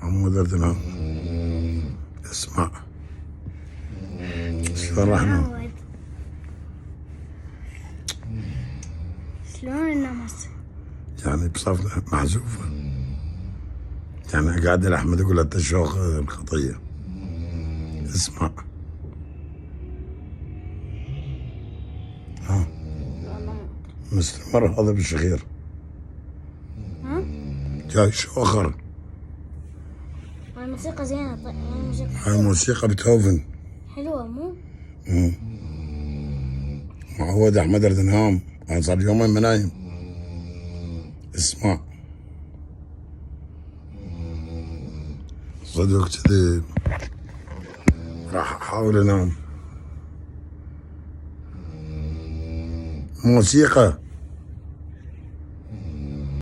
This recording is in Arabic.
عمود اردنان. اسمع شلون راح نام. معود. شلون النمس؟ يعني بصفنا محذوفة، يعني قاعد لأحمد يقول له تشوخ الخطية. اسمع ها والله مستمر هذا بالشخير ها؟ جاي شوخر. الموسيقى زينة. طيب الموسيقى هاي موسيقى بيتهوفن. حلوة مو؟ معود أحمد اردنهام. أنا صار يومين ما نايم. اسمع صدق كذي راح أحاول أنام. موسيقى